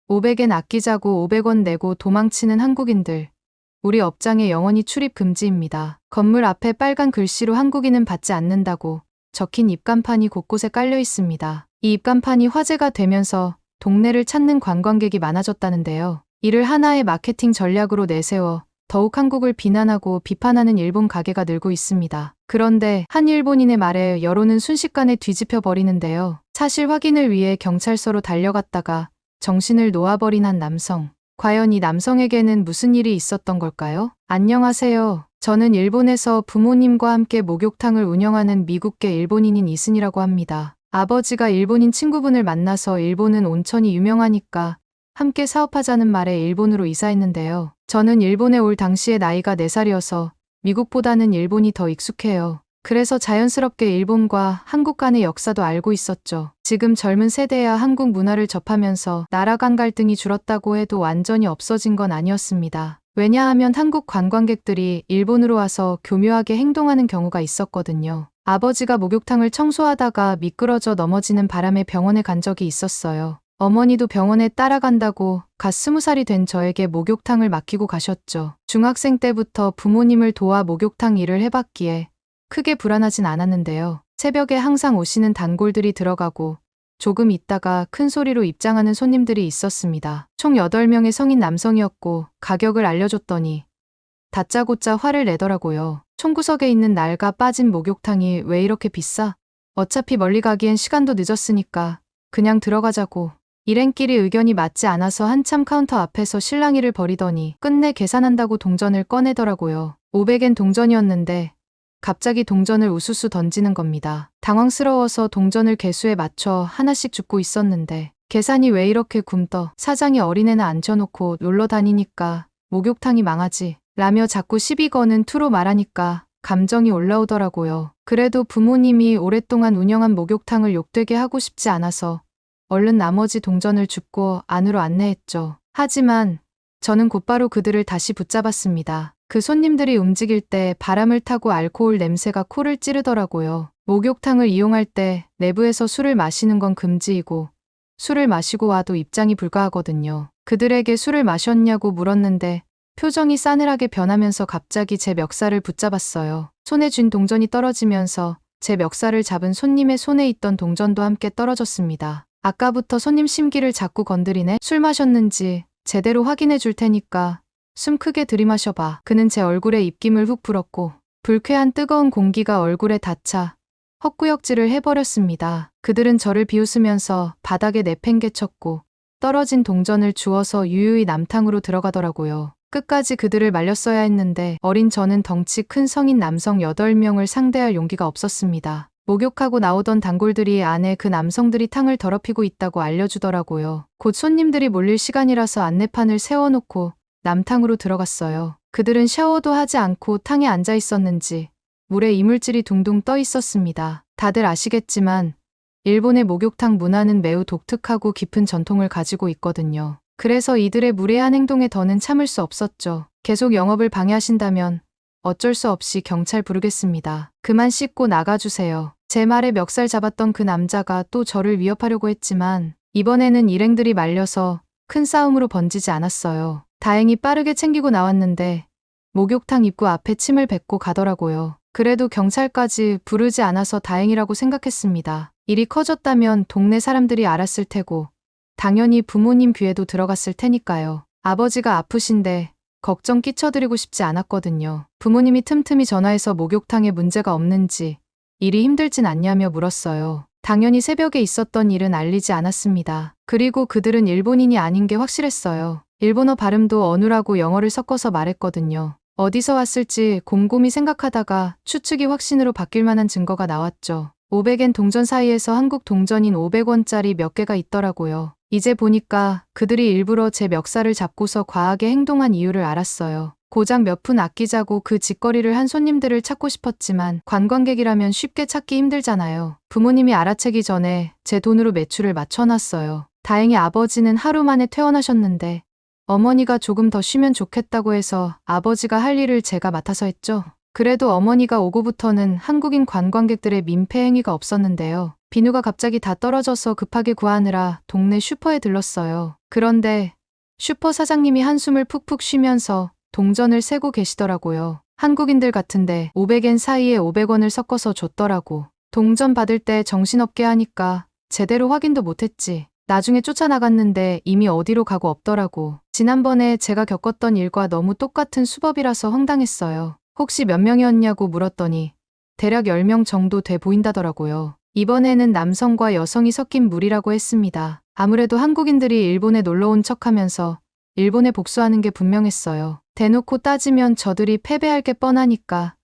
500엔 아끼자고 500원 내고 도망치는 한국인들. 우리 업장에 영원히 출입 금지입니다. 건물 앞에 빨간 글씨로 한국인은 받지 않는다고 적힌 입간판이 곳곳에 깔려 있습니다. 이 입간판이 화제가 되면서 동네를 찾는 관광객이 많아졌다는데요. 이를 하나의 마케팅 전략으로 내세워 더욱 한국을 비난하고 비판하는 일본 가게가 늘고 있습니다. 그런데 한 일본인의 말에 여론은 순식간에 뒤집혀 버리는데요. 사실 확인을 위해 경찰서로 달려갔다가 정신을 놓아버린 한 남성. 과연 이 남성에게는 무슨 일이 있었던 걸까요? 안녕하세요. 저는 일본에서 부모님과 함께 목욕탕을 운영하는 미국계 일본인인 이슨이라고 합니다. 아버지가 일본인 친구분을 만나서 일본은 온천이 유명하니까 함께 사업하자는 말에 일본으로 이사했는데요. 저는 일본에 올 당시에 나이가 4살이어서 미국보다는 일본이 더 익숙해요. 그래서 자연스럽게 일본과 한국 간의 역사도 알고 있었죠. 지금 젊은 세대야 한국 문화를 접하면서 나라 간 갈등이 줄었다고 해도 완전히 없어진 건 아니었습니다. 왜냐하면 한국 관광객들이 일본으로 와서 교묘하게 행동하는 경우가 있었거든요. 아버지가 목욕탕을 청소하다가 미끄러져 넘어지는 바람에 병원에 간 적이 있었어요. 어머니도 병원에 따라간다고 갓 20살이 된 저에게 목욕탕을 맡기고 가셨죠. 중학생 때부터 부모님을 도와 목욕탕 일을 해봤기에 크게 불안하진 않았는데요. 새벽에 항상 오시는 단골들이 들어가고 조금 있다가 큰 소리로 입장하는 손님들이 있었습니다. 총 8명의 성인 남성이었고 가격을 알려줬더니 다짜고짜 화를 내더라고요. 총구석에 있는 낡아 빠진 목욕탕이 왜 이렇게 비싸? 어차피 멀리 가기엔 시간도 늦었으니까 그냥 들어가자고. 일행끼리 의견이 맞지 않아서 한참 카운터 앞에서 실랑이를 벌이더니 끝내 계산한다고 동전을 꺼내더라고요. 500엔 동전이었는데 갑자기 동전을 우수수 던지는 겁니다. 당황스러워서 동전을 개수에 맞춰 하나씩 줍고 있었는데 계산이 왜 이렇게 굼떠. 사장이 어린애나 앉혀놓고 놀러 다니니까 목욕탕이 망하지 라며 자꾸 시비 거는 투로 말하니까 감정이 올라오더라고요. 그래도 부모님이 오랫동안 운영한 목욕탕을 욕되게 하고 싶지 않아서 얼른 나머지 동전을 줍고 안으로 안내했죠. 하지만 저는 곧바로 그들을 다시 붙잡았습니다. 그 손님들이 움직일 때 바람을 타고 알코올 냄새가 코를 찌르더라고요. 목욕탕을 이용할 때 내부에서 술을 마시는 건 금지이고 술을 마시고 와도 입장이 불가하거든요. 그들에게 술을 마셨냐고 물었는데 표정이 싸늘하게 변하면서 갑자기 제 멱살을 붙잡았어요. 손에 쥔 동전이 떨어지면서 제 멱살을 잡은 손님의 손에 있던 동전도 함께 떨어졌습니다. 아까부터 손님 심기를 자꾸 건드리네. 술 마셨는지 제대로 확인해 줄 테니까 숨 크게 들이마셔봐. 그는 제 얼굴에 입김을 훅 불었고 불쾌한 뜨거운 공기가 얼굴에 닿자 헛구역질을 해버렸습니다. 그들은 저를 비웃으면서 바닥에 내팽개쳤고 떨어진 동전을 주워서 유유히 남탕으로 들어가더라고요. 끝까지 그들을 말렸어야 했는데 어린 저는 덩치 큰 성인 남성 8명을 상대할 용기가 없었습니다. 목욕하고 나오던 단골들이 안에 그 남성들이 탕을 더럽히고 있다고 알려주더라고요. 곧 손님들이 몰릴 시간이라서 안내판을 세워놓고 남탕으로 들어갔어요. 그들은 샤워도 하지 않고 탕에 앉아 있었는지 물에 이물질이 둥둥 떠 있었습니다. 다들 아시겠지만 일본의 목욕탕 문화는 매우 독특하고 깊은 전통을 가지고 있거든요. 그래서 이들의 무례한 행동에 더는 참을 수 없었죠. 계속 영업을 방해하신다면 어쩔 수 없이 경찰 부르겠습니다. 그만 씻고 나가주세요. 제 말에 멱살 잡았던 그 남자가 또 저를 위협하려고 했지만 이번에는 일행들이 말려서 큰 싸움으로 번지지 않았어요. 다행히 빠르게 챙기고 나왔는데 목욕탕 입구 앞에 침을 뱉고 가더라고요. 그래도 경찰까지 부르지 않아서 다행이라고 생각했습니다. 일이 커졌다면 동네 사람들이 알았을 테고 당연히 부모님 귀에도 들어갔을 테니까요. 아버지가 아프신데 걱정 끼쳐드리고 싶지 않았거든요. 부모님이 틈틈이 전화해서 목욕탕에 문제가 없는지 일이 힘들진 않냐며 물었어요. 당연히 새벽에 있었던 일은 알리지 않았습니다. 그리고 그들은 일본인이 아닌 게 확실했어요. 일본어 발음도 어눌하고 영어를 섞어서 말했거든요. 어디서 왔을지 곰곰이 생각하다가 추측이 확신으로 바뀔 만한 증거가 나왔죠. 500엔 동전 사이에서 한국 동전인 500원짜리 몇 개가 있더라고요. 이제 보니까 그들이 일부러 제 멱살을 잡고서 과하게 행동한 이유를 알았어요. 고작 몇 푼 아끼자고 그 짓거리를 한 손님들을 찾고 싶었지만 관광객이라면 쉽게 찾기 힘들잖아요. 부모님이 알아채기 전에 제 돈으로 매출을 맞춰놨어요. 다행히 아버지는 하루 만에 퇴원하셨는데 어머니가 조금 더 쉬면 좋겠다고 해서 아버지가 할 일을 제가 맡아서 했죠. 그래도 어머니가 오고부터는 한국인 관광객들의 민폐 행위가 없었는데요. 비누가 갑자기 다 떨어져서 급하게 구하느라 동네 슈퍼에 들렀어요. 그런데 슈퍼 사장님이 한숨을 푹푹 쉬면서 동전을 세고 계시더라고요. 한국인들 같은데 500엔 사이에 500원을 섞어서 줬더라고. 동전 받을 때 정신없게 하니까 제대로 확인도 못했지. 나중에 쫓아나갔는데 이미 어디로 가고 없더라고. 지난번에 제가 겪었던 일과 너무 똑같은 수법이라서 황당했어요. 혹시 몇 명이었냐고 물었더니 대략 10명 정도 돼 보인다더라고요. 이번에는 남성과 여성이 섞인 무리라고 했습니다. 아무래도 한국인들이 일본에 놀러 온 척하면서 일본에 복수하는 게 분명했어요. 대놓고 따지면 저들이 패배할 게 뻔하니까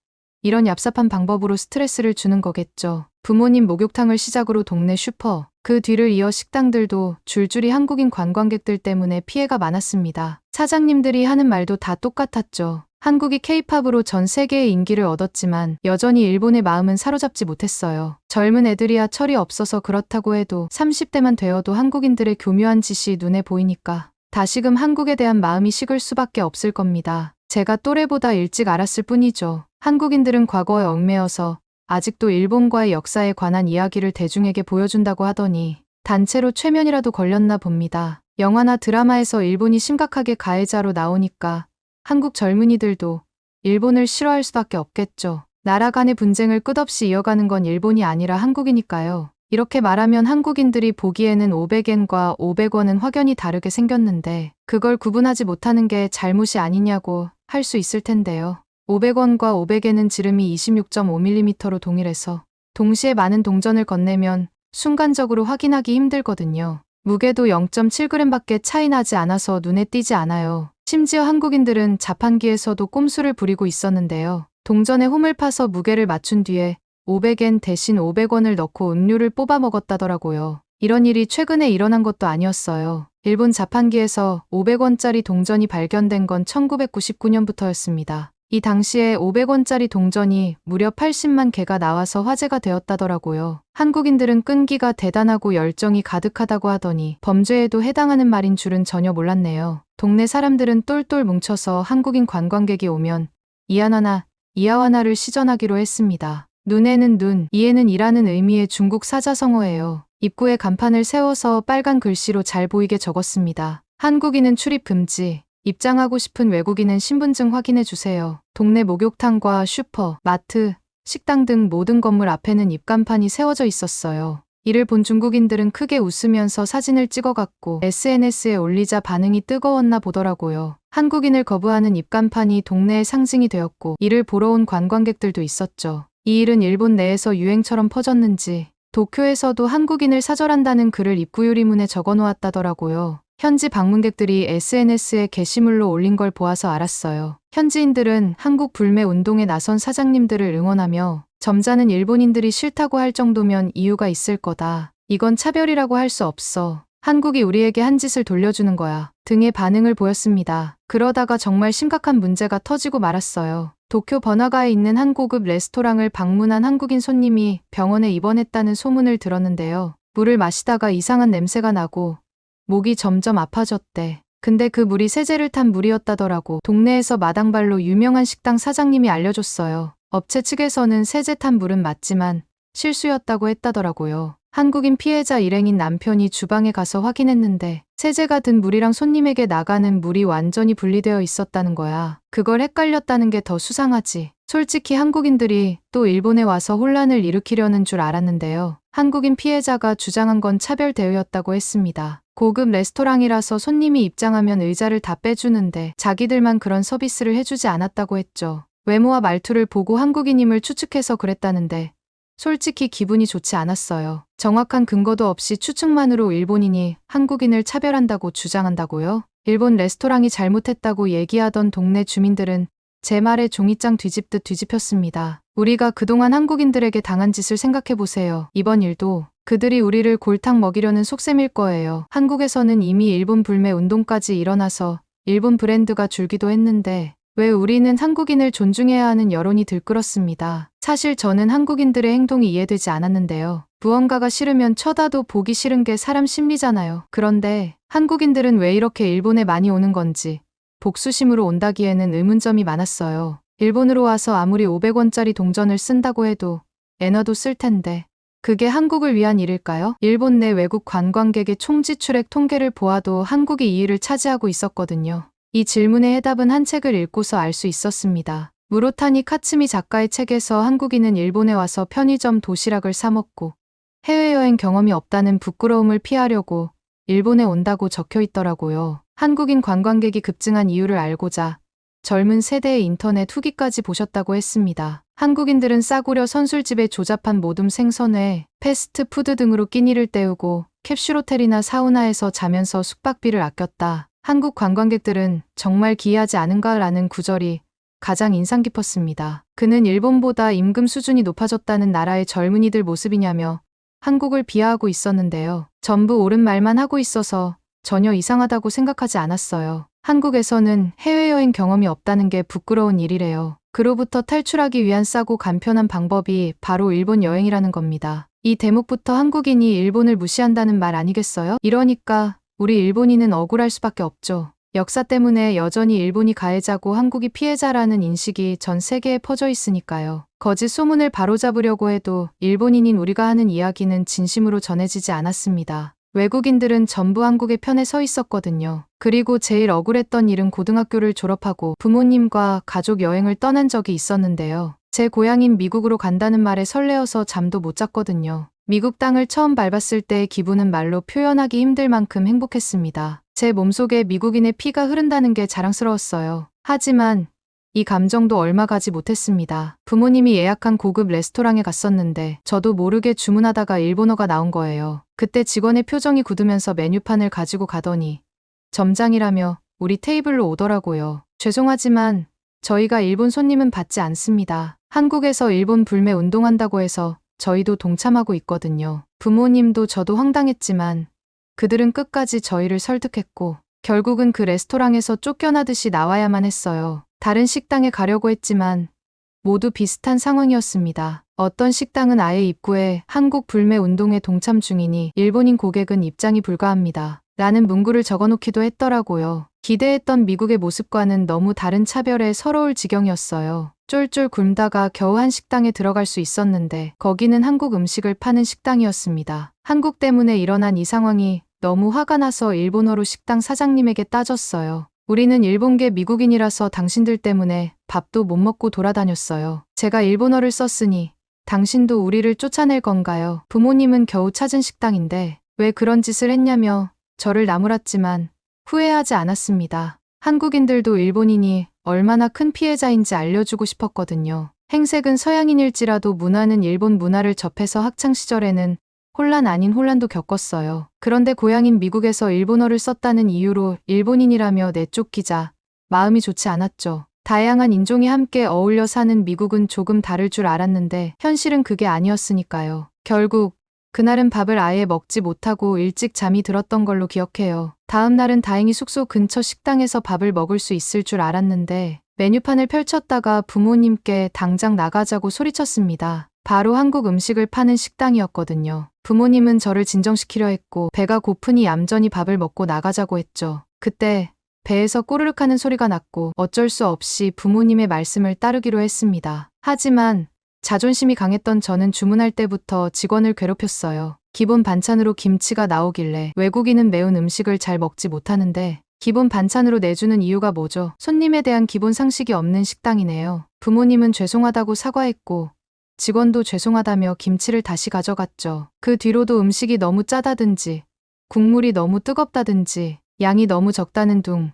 이런 얍삽한 방법으로 스트레스를 주는 거겠죠. 부모님 목욕탕을 시작으로 동네 슈퍼, 그 뒤를 이어 식당들도 줄줄이 한국인 관광객들 때문에 피해가 많았습니다. 사장님들이 하는 말도 다 똑같았죠. 한국이 케이팝으로 전 세계의 인기를 얻었지만 여전히 일본의 마음은 사로잡지 못했어요. 젊은 애들이야 철이 없어서 그렇다고 해도 30대만 되어도 한국인들의 교묘한 짓이 눈에 보이니까 다시금 한국에 대한 마음이 식을 수밖에 없을 겁니다. 제가 또래보다 일찍 알았을 뿐이죠. 한국인들은 과거에 얽매여서 아직도 일본과의 역사에 관한 이야기를 대중에게 보여준다고 하더니 단체로 최면이라도 걸렸나 봅니다. 영화나 드라마에서 일본이 심각하게 가해자로 나오니까 한국 젊은이들도 일본을 싫어할 수밖에 없겠죠. 나라 간의 분쟁을 끝없이 이어가는 건 일본이 아니라 한국이니까요. 이렇게 말하면 한국인들이 보기에는 500엔과 500원은 확연히 다르게 생겼는데 그걸 구분하지 못하는 게 잘못이 아니냐고 할 수 있을 텐데요. 500원과 500엔은 지름이 26.5mm로 동일해서 동시에 많은 동전을 건네면 순간적으로 확인하기 힘들거든요. 무게도 0.7g밖에 차이 나지 않아서 눈에 띄지 않아요. 심지어 한국인들은 자판기에서도 꼼수를 부리고 있었는데요. 동전에 홈을 파서 무게를 맞춘 뒤에 500엔 대신 500원을 넣고 음료를 뽑아 먹었다더라고요. 이런 일이 최근에 일어난 것도 아니었어요. 일본 자판기에서 500원짜리 동전이 발견된 건 1999년부터였습니다. 이 당시에 500원짜리 동전이 무려 80만 개가 나와서 화제가 되었다더라고요. 한국인들은 끈기가 대단하고 열정이 가득하다고 하더니 범죄에도 해당하는 말인 줄은 전혀 몰랐네요. 동네 사람들은 똘똘 뭉쳐서 한국인 관광객이 오면 이하나나 이하와나를 시전하기로 했습니다. 눈에는 눈, 이에는 이라는 의미의 중국 사자성어예요. 입구에 간판을 세워서 빨간 글씨로 잘 보이게 적었습니다. 한국인은 출입 금지. 입장하고 싶은 외국인은 신분증 확인해 주세요. 동네 목욕탕과 슈퍼, 마트, 식당 등 모든 건물 앞에는 입간판이 세워져 있었어요. 이를 본 중국인들은 크게 웃으면서 사진을 찍어갔고 SNS에 올리자 반응이 뜨거웠나 보더라고요. 한국인을 거부하는 입간판이 동네의 상징이 되었고 이를 보러 온 관광객들도 있었죠. 이 일은 일본 내에서 유행처럼 퍼졌는지 도쿄에서도 한국인을 사절한다는 글을 입구 유리문에 적어놓았다더라고요. 현지 방문객들이 SNS에 게시물로 올린 걸 보아서 알았어요. 현지인들은 한국 불매 운동에 나선 사장님들을 응원하며 점잖은 일본인들이 싫다고 할 정도면 이유가 있을 거다. 이건 차별이라고 할 수 없어. 한국이 우리에게 한 짓을 돌려주는 거야. 등의 반응을 보였습니다. 그러다가 정말 심각한 문제가 터지고 말았어요. 도쿄 번화가에 있는 한 고급 레스토랑을 방문한 한국인 손님이 병원에 입원했다는 소문을 들었는데요. 물을 마시다가 이상한 냄새가 나고 목이 점점 아파졌대. 근데 그 물이 세제를 탄 물이었다더라고. 동네에서 마당발로 유명한 식당 사장님이 알려줬어요. 업체 측에서는 세제 탄 물은 맞지만 실수였다고 했다더라고요. 한국인 피해자 일행인 남편이 주방에 가서 확인했는데 세제가 든 물이랑 손님에게 나가는 물이 완전히 분리되어 있었다는 거야. 그걸 헷갈렸다는 게 더 수상하지. 솔직히 한국인들이 또 일본에 와서 혼란을 일으키려는 줄 알았는데요. 한국인 피해자가 주장한 건 차별 대우였다고 했습니다. 고급 레스토랑이라서 손님이 입장하면 의자를 다 빼주는데 자기들만 그런 서비스를 해주지 않았다고 했죠. 외모와 말투를 보고 한국인임을 추측해서 그랬다는데 솔직히 기분이 좋지 않았어요. 정확한 근거도 없이 추측만으로 일본인이 한국인을 차별한다고 주장한다고요? 일본 레스토랑이 잘못했다고 얘기하던 동네 주민들은 제 말에 종이장 뒤집듯 뒤집혔습니다. 우리가 그동안 한국인들에게 당한 짓을 생각해보세요. 이번 일도 그들이 우리를 골탕 먹이려는 속셈일 거예요. 한국에서는 이미 일본 불매 운동까지 일어나서 일본 브랜드가 줄기도 했는데 왜 우리는 한국인을 존중해야 하는 여론이 들끓었습니다. 사실 저는 한국인들의 행동이 이해되지 않았는데요. 무언가가 싫으면 쳐다도 보기 싫은 게 사람 심리잖아요. 그런데 한국인들은 왜 이렇게 일본에 많이 오는 건지 복수심으로 온다기에는 의문점이 많았어요. 일본으로 와서 아무리 500원짜리 동전을 쓴다고 해도 엔화도 쓸 텐데 그게 한국을 위한 일일까요? 일본 내 외국 관광객의 총지출액 통계를 보아도 한국이 2위를 차지하고 있었거든요. 이 질문의 해답은 한 책을 읽고서 알 수 있었습니다. 무로타니 카츠미 작가의 책에서 한국인은 일본에 와서 편의점 도시락을 사 먹고 해외여행 경험이 없다는 부끄러움을 피하려고 일본에 온다고 적혀 있더라고요. 한국인 관광객이 급증한 이유를 알고자 젊은 세대의 인터넷 후기까지 보셨다고 했습니다. 한국인들은 싸구려 선술집에 조잡한 모둠 생선회, 패스트푸드 등으로 끼니를 때우고 캡슐호텔이나 사우나에서 자면서 숙박비를 아꼈다. 한국 관광객들은 정말 기이하지 않은가라는 구절이 가장 인상 깊었습니다. 그는 일본보다 임금 수준이 높아졌다는 나라의 젊은이들 모습이냐며 한국을 비하하고 있었는데요. 전부 옳은 말만 하고 있어서 전혀 이상하다고 생각하지 않았어요. 한국에서는 해외여행 경험이 없다는 게 부끄러운 일이래요. 그로부터 탈출하기 위한 싸고 간편한 방법이 바로 일본 여행이라는 겁니다. 이 대목부터 한국인이 일본을 무시한다는 말 아니겠어요? 이러니까 우리 일본인은 억울할 수밖에 없죠. 역사 때문에 여전히 일본이 가해자고 한국이 피해자라는 인식이 전 세계에 퍼져 있으니까요. 거짓 소문을 바로잡으려고 해도 일본인인 우리가 하는 이야기는 진심으로 전해지지 않았습니다. 외국인들은 전부 한국의 편에 서 있었거든요. 그리고 제일 억울했던 일은 고등학교를 졸업하고 부모님과 가족 여행을 떠난 적이 있었는데요. 제 고향인 미국으로 간다는 말에 설레어서 잠도 못 잤거든요. 미국 땅을 처음 밟았을 때의 기분은 말로 표현하기 힘들 만큼 행복했습니다. 제 몸속에 미국인의 피가 흐른다는 게 자랑스러웠어요. 하지만 이 감정도 얼마 가지 못했습니다. 부모님이 예약한 고급 레스토랑에 갔었는데 저도 모르게 주문하다가 일본어가 나온 거예요. 그때 직원의 표정이 굳으면서 메뉴판을 가지고 가더니 점장이라며 우리 테이블로 오더라고요. 죄송하지만 저희가 일본 손님은 받지 않습니다. 한국에서 일본 불매 운동한다고 해서 저희도 동참하고 있거든요. 부모님도 저도 황당했지만 그들은 끝까지 저희를 설득했고 결국은 그 레스토랑에서 쫓겨나듯이 나와야만 했어요. 다른 식당에 가려고 했지만 모두 비슷한 상황이었습니다. 어떤 식당은 아예 입구에 한국 불매 운동에 동참 중이니 일본인 고객은 입장이 불가합니다. 라는 문구를 적어놓기도 했더라고요. 기대했던 미국의 모습과는 너무 다른 차별에 서러울 지경이었어요. 쫄쫄 굶다가 겨우 한 식당에 들어갈 수 있었는데 거기는 한국 음식을 파는 식당이었습니다. 한국 때문에 일어난 이 상황이 너무 화가 나서 일본어로 식당 사장님에게 따졌어요. 우리는 일본계 미국인이라서 당신들 때문에 밥도 못 먹고 돌아다녔어요. 제가 일본어를 썼으니 당신도 우리를 쫓아낼 건가요? 부모님은 겨우 찾은 식당인데 왜 그런 짓을 했냐며 저를 나무랐지만 후회하지 않았습니다. 한국인들도 일본인이 얼마나 큰 피해자인지 알려주고 싶었거든요. 행색은 서양인일지라도 문화는 일본 문화를 접해서 학창시절에는 혼란 아닌 혼란도 겪었어요. 그런데 고향인 미국에서 일본어를 썼다는 이유로 일본인이라며 내쫓기자 마음이 좋지 않았죠. 다양한 인종이 함께 어울려 사는 미국은 조금 다를 줄 알았는데 현실은 그게 아니었으니까요. 결국 그날은 밥을 아예 먹지 못하고 일찍 잠이 들었던 걸로 기억해요. 다음 날은 다행히 숙소 근처 식당에서 밥을 먹을 수 있을 줄 알았는데 메뉴판을 펼쳤다가 부모님께 당장 나가자고 소리쳤습니다. 바로 한국 음식을 파는 식당이었거든요. 부모님은 저를 진정시키려 했고 배가 고프니 얌전히 밥을 먹고 나가자고 했죠. 그때 배에서 꼬르륵 하는 소리가 났고 어쩔 수 없이 부모님의 말씀을 따르기로 했습니다. 하지만 자존심이 강했던 저는 주문할 때부터 직원을 괴롭혔어요. 기본 반찬으로 김치가 나오길래 외국인은 매운 음식을 잘 먹지 못하는데 기본 반찬으로 내주는 이유가 뭐죠? 손님에 대한 기본 상식이 없는 식당이네요. 부모님은 죄송하다고 사과했고 직원도 죄송하다며 김치를 다시 가져갔죠. 그 뒤로도 음식이 너무 짜다든지 국물이 너무 뜨겁다든지 양이 너무 적다는 둥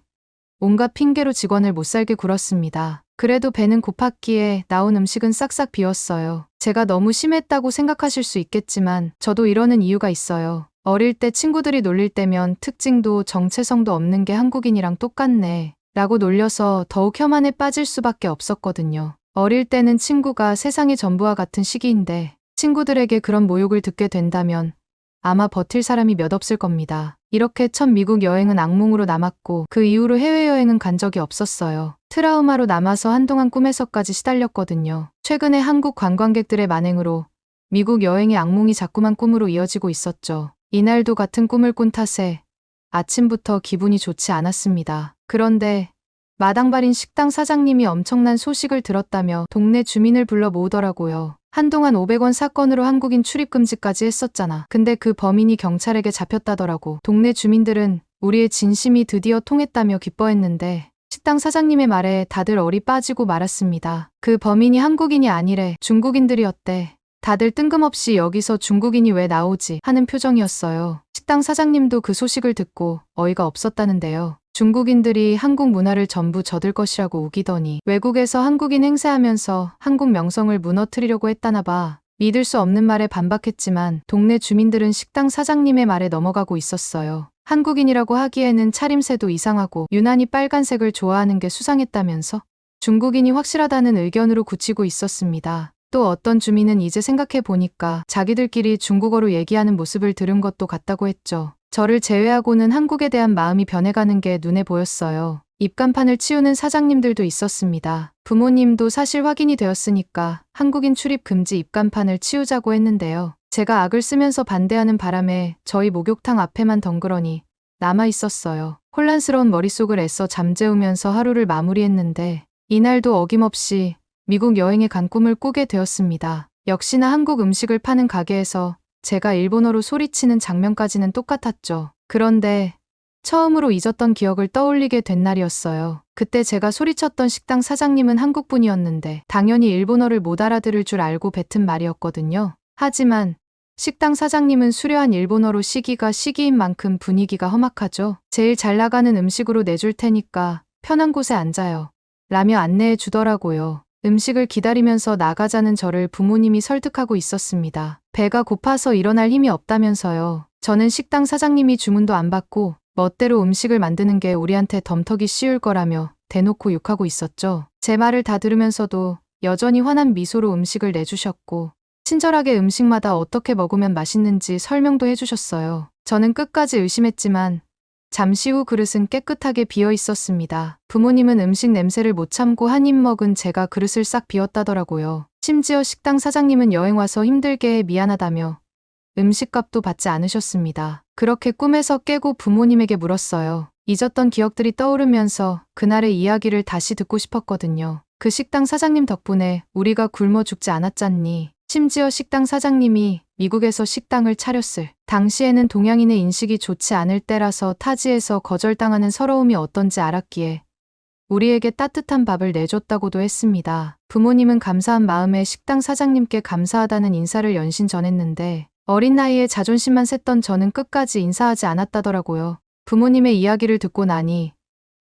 온갖 핑계로 직원을 못살게 굴었습니다. 그래도 배는 고팠기에 나온 음식은 싹싹 비웠어요. 제가 너무 심했다고 생각하실 수 있겠지만 저도 이러는 이유가 있어요. 어릴 때 친구들이 놀릴 때면 특징도 정체성도 없는 게 한국인이랑 똑같네 라고 놀려서 더욱 혐한에 빠질 수밖에 없었거든요. 어릴 때는 친구가 세상의 전부와 같은 시기인데 친구들에게 그런 모욕을 듣게 된다면 아마 버틸 사람이 몇 없을 겁니다. 이렇게 첫 미국 여행은 악몽으로 남았고 그 이후로 해외여행은 간 적이 없었어요. 트라우마로 남아서 한동안 꿈에서까지 시달렸거든요. 최근에 한국 관광객들의 만행으로 미국 여행의 악몽이 자꾸만 꿈으로 이어지고 있었죠. 이날도 같은 꿈을 꾼 탓에 아침부터 기분이 좋지 않았습니다. 그런데 마당발인 식당 사장님이 엄청난 소식을 들었다며 동네 주민을 불러 모으더라고요. 한동안 500원 사건으로 한국인 출입금지까지 했었잖아. 근데 그 범인이 경찰에게 잡혔다더라고. 동네 주민들은 우리의 진심이 드디어 통했다며 기뻐했는데 식당 사장님의 말에 다들 얼이 빠지고 말았습니다. 그 범인이 한국인이 아니래. 중국인들이었대. 다들 뜬금없이 여기서 중국인이 왜 나오지 하는 표정이었어요. 식당 사장님도 그 소식을 듣고 어이가 없었다는데요. 중국인들이 한국 문화를 전부 젖을 것이라고 우기더니 외국에서 한국인 행세하면서 한국 명성을 무너뜨리려고 했다나 봐. 믿을 수 없는 말에 반박했지만 동네 주민들은 식당 사장님의 말에 넘어가고 있었어요. 한국인이라고 하기에는 차림새도 이상하고 유난히 빨간색을 좋아하는 게 수상했다면서 중국인이 확실하다는 의견으로 굳히고 있었습니다. 또 어떤 주민은 이제 생각해 보니까 자기들끼리 중국어로 얘기하는 모습을 들은 것도 같다고 했죠. 저를 제외하고는 한국에 대한 마음이 변해가는 게 눈에 보였어요. 입간판을 치우는 사장님들도 있었습니다. 부모님도 사실 확인이 되었으니까 한국인 출입 금지 입간판을 치우자고 했는데요. 제가 악을 쓰면서 반대하는 바람에 저희 목욕탕 앞에만 덩그러니 남아 있었어요. 혼란스러운 머릿속을 애써 잠재우면서 하루를 마무리했는데 이날도 어김없이 미국 여행에 간 꿈을 꾸게 되었습니다. 역시나 한국 음식을 파는 가게에서 제가 일본어로 소리치는 장면까지는 똑같았죠. 그런데 처음으로 잊었던 기억을 떠올리게 된 날이었어요. 그때 제가 소리쳤던 식당 사장님은 한국분이었는데 당연히 일본어를 못 알아들을 줄 알고 뱉은 말이었거든요. 하지만 식당 사장님은 수려한 일본어로 시기가 시기인 만큼 분위기가 험악하죠. 제일 잘 나가는 음식으로 내줄 테니까 편한 곳에 앉아요. 라며 안내해 주더라고요. 음식을 기다리면서 나가자는 저를 부모님이 설득하고 있었습니다. 배가 고파서 일어날 힘이 없다면서요. 저는 식당 사장님이 주문도 안 받고 멋대로 음식을 만드는 게 우리한테 덤터기 쉬울 거라며 대놓고 욕하고 있었죠. 제 말을 다 들으면서도 여전히 환한 미소로 음식을 내주셨고 친절하게 음식마다 어떻게 먹으면 맛있는지 설명도 해주셨어요. 저는 끝까지 의심했지만 잠시 후 그릇은 깨끗하게 비어 있었습니다. 부모님은 음식 냄새를 못 참고 한 입 먹은 제가 그릇을 싹 비웠다더라고요. 심지어 식당 사장님은 여행 와서 힘들게 해 미안하다며 음식값도 받지 않으셨습니다. 그렇게 꿈에서 깨고 부모님에게 물었어요. 잊었던 기억들이 떠오르면서 그날의 이야기를 다시 듣고 싶었거든요. 그 식당 사장님 덕분에 우리가 굶어 죽지 않았잖니. 심지어 식당 사장님이 미국에서 식당을 차렸을 당시에는 동양인의 인식이 좋지 않을 때라서 타지에서 거절당하는 서러움이 어떤지 알았기에 우리에게 따뜻한 밥을 내줬다고도 했습니다. 부모님은 감사한 마음에 식당 사장님께 감사하다는 인사를 연신 전했는데 어린 나이에 자존심만 셌던 저는 끝까지 인사하지 않았다더라고요. 부모님의 이야기를 듣고 나니